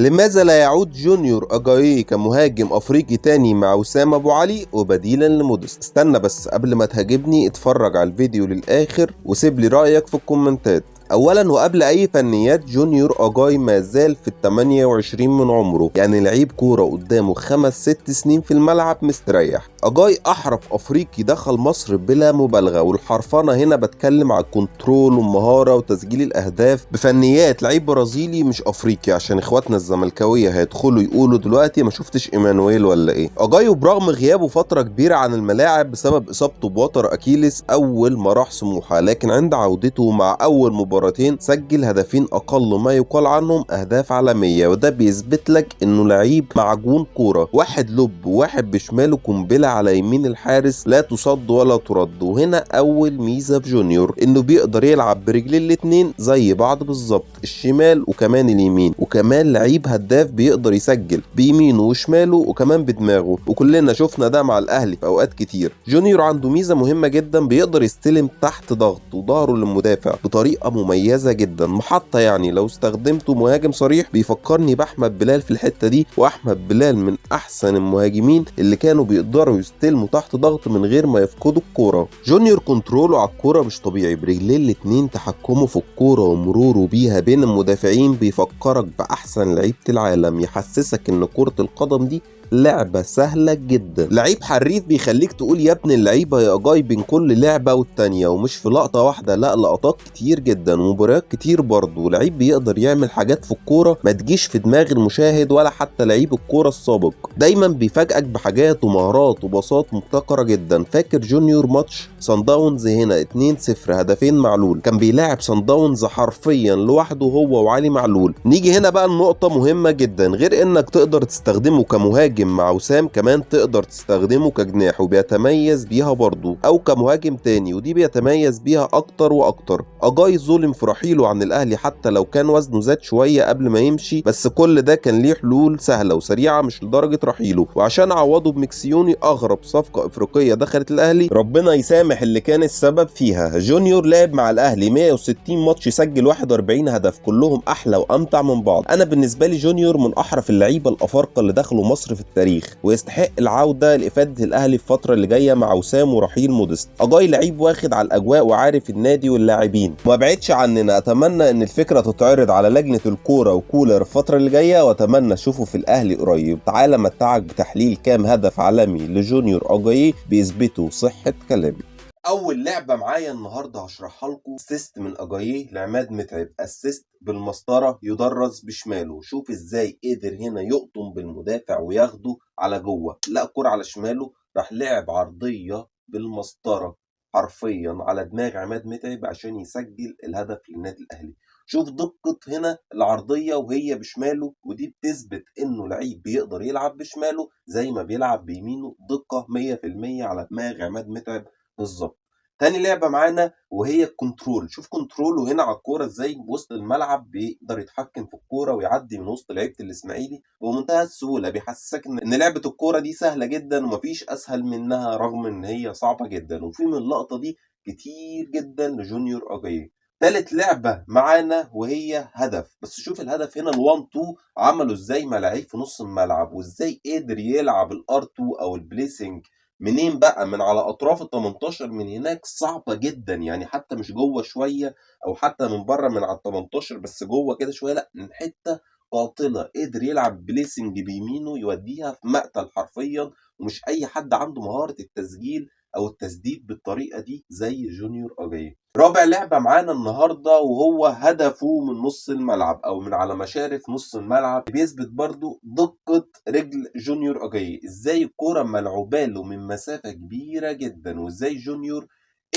لماذا لا يعود جونيور أجاييه كمهاجم أفريقي تاني مع وسام أبو علي وبديلا لمودست؟ استنى بس قبل ما تهاجمني اتفرج على الفيديو للآخر وسيب لي رأيك في الكومنتات. اولا وقبل اي فنيات، جونيور اجاي ما زال في ال28 من عمره، يعني لعيب كوره قدامه 5 6 سنين في الملعب مستريح. اجاي احرف افريقي دخل مصر بلا مبالغه، والحرفنه هنا بتكلم على الكنترول والمهاره وتسجيل الاهداف بفنيات لعيب برازيلي مش افريقي، عشان اخواتنا الزملكاويه هيدخلوا يقولوا دلوقتي ما شفتش ايمانويل ولا ايه. اجاي برغم غيابه فتره كبيره عن الملاعب بسبب اصابته بوتر اكيليس اول ما راح سموحه، لكن عند عودته مع اول مباراتين سجل هدفين اقل ما يقال عنهم اهداف عالميه، وده بيثبت لك انه لعيب معجون كوره، واحد لب وواحد بشماله قنبله على يمين الحارس لا تصد ولا ترد. وهنا اول ميزه في جونيور انه بيقدر يلعب برجلين الاتنين زي بعض بالظبط، الشمال وكمان اليمين، وكمان لعيب هداف بيقدر يسجل بيمينه وشماله وكمان بدماغه، وكلنا شفنا ده مع الاهلي في اوقات كتير. جونيور عنده ميزه مهمه جدا، بيقدر يستلم تحت ضغط وظهره للمدافع بطريقه مميزه جدا، محطه يعني لو استخدمته مهاجم صريح بيفكرني باحمد بلال في الحته دي، واحمد بلال من احسن المهاجمين اللي كانوا بيقدروا يستلموا تحت ضغط من غير ما يفقدوا الكوره. جونيور كنتروله على الكوره مش طبيعي، برجليه الاتنين تحكمه في الكوره ومروره بيها بين المدافعين بيفكرك باحسن لعيبه العالم، يحسسك ان كره القدم دي لعبة سهلة جدا. لعيب حريف بيخليك تقول يا ابن اللعيبة يا جاي بين كل لعبة والتانية، ومش في لقطة واحدة، لا لقطات كتير جدا ومباريات كتير برضه. لعيب بيقدر يعمل حاجات في الكورة ما تجيش في دماغ المشاهد ولا حتى لعيب الكورة السابق، دايما بيفاجئك بحاجات ومهارات وبساط مبتكرة جدا. فاكر جونيور ماتش صن داونز هنا 2-0 هدفين معلول، كان بيلاعب صن داونز حرفيا لوحده هو وعلي معلول. نيجي هنا بقى النقطة مهمة جدا، غير انك تقدر تستخدمه كمهاجم مع وسام، كمان تقدر تستخدمه كجناح وبيتميز بيها برضه، او كمهاجم تاني ودي بيتميز بيها اكتر واكتر. اجاي ظلم في رحيله عن الاهلي حتى لو كان وزنه زاد شويه قبل ما يمشي، بس كل ده كان ليه حلول سهله وسريعه مش لدرجه رحيله. وعشان عوضه بمكسيوني، اغرب صفقه افريقيه دخلت الاهلي، ربنا يسامح اللي كان السبب فيها. جونيور لعب مع الاهلي 160 ماتش، سجل 41 هدف كلهم احلى وامتع من بعض. انا بالنسبه لي جونيور من احرف اللعيبه الافارقه اللي دخلوا مصر في التاريخ، ويستحق العوده لافاده الاهلي في الفتره اللي جايه مع وسام ورحيل مودست. اجاي لعيب واخد على الاجواء وعارف النادي واللاعبين، ما بعدش عننا. اتمنى ان الفكره تتعرض على لجنه الكوره وكولر الفتره اللي جايه، واتمنى اشوفه في الاهلي قريب. تعالى متعك بتحليل كام هدف عالمي لجونيور اجاي بيثبتوا صحه كلامي. اول لعبه معايا النهارده هشرحها لكم اسيست من اجاييه لعماد متعب، اسيست بالمسطره يدرس بشماله. شوف ازاي قدر هنا يقطم بالمدافع وياخده على جوه، لا كرة على شماله راح لعب عرضيه بالمسطره حرفيا على دماغ عماد متعب عشان يسجل الهدف للنادي الاهلي. شوف دقة هنا العرضية وهي بشماله، ودي بتثبت انه لعيب بيقدر يلعب بشماله زي ما بيلعب بيمينه، دقة 100% على دماغ عماد متعب بالظبط. تاني لعبة معانا وهي الكنترول. شوف كنتروله هنا على الكورة ازاي بوسط الملعب بيقدر يتحكم في الكورة ويعدي من وسط لعيبة الاسماعيلي بمنتهى السهولة، بيحسسك ان لعبة الكورة دي سهلة جدا ومفيش اسهل منها رغم ان هي صعبة جدا. وفي من اللقطة دي كتير جدا لجونيور اجاييه. تالت لعبة معانا وهي هدف، بس شوف الهدف هنا ال1 2 عمله ازاي مع لعيب في نص الملعب، وازاي قدر يلعب الار2 او البليسنج منين بقى، من على اطراف ال 18 من هناك صعبه جدا، يعني حتى مش جوه شويه او حتى من بره من على ال 18 بس جوه كده شويه، لا من حته قاتله قدر يلعب بليسنج بيمينه يوديها في مقتل حرفيا. ومش اي حد عنده مهاره التسجيل او التسديد بالطريقه دي زي جونيور اجاييه. رابع لعبه معانا النهارده وهو هدفه من نص الملعب او من على مشارف نص الملعب، بيثبت برضو دقه رجل جونيور اجاييه، ازاي الكوره ملعوبه له من مسافه كبيره جدا، وازاي جونيور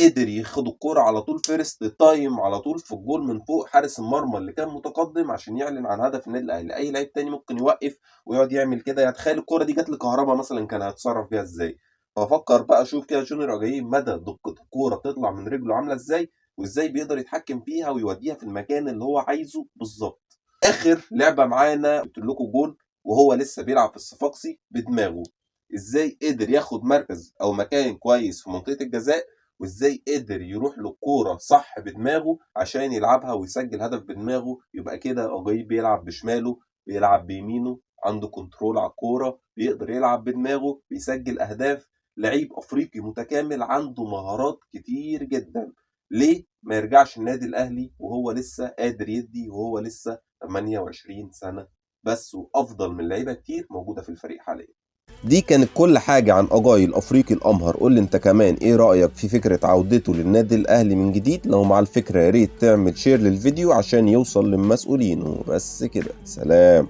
قدر ياخد الكوره على طول فيرست تايم على طول في الجول من فوق حارس المرمى اللي كان متقدم عشان يعلن عن هدف النادي الاهلي. اي لعيب تاني ممكن يوقف ويقعد يعمل كده، يعني تخيل الكوره دي جت لكهربا مثلا كان هيتصرف فيها ازاي. ففكر بقى شوف كده جونيور اجاييه مدى دقه الكوره تطلع من رجله عامله ازاي، وازاي بيقدر يتحكم فيها ويوديها في المكان اللي هو عايزه بالظبط. اخر لعبه معانا قلت لكم جول وهو لسه بيلعب في الصفاقسي بدماغه، ازاي قدر ياخد مركز او مكان كويس في منطقه الجزاء، وازاي قدر يروح للكوره صح بدماغه عشان يلعبها ويسجل هدف بدماغه. يبقى كده اجاييه بيلعب بشماله بيلعب بيمينه، عنده كنترول على الكورة، بيقدر يلعب بدماغه، بيسجل أهداف. لعيب أفريقي متكامل عنده مهارات كتير جدا. ليه ما يرجعش النادي الأهلي وهو لسه قادر يدي، وهو لسه 28 سنة بس، وأفضل من لعيبة كتير موجودة في الفريق حاليا. دي كانت كل حاجة عن أجاي الأفريقي الأمهر. قول لي أنت كمان إيه رأيك في فكرة عودته للنادي الأهلي من جديد؟ لو مع الفكرة يا ريت تعمل شير للفيديو عشان يوصل للمسؤولين. وبس كده، سلام.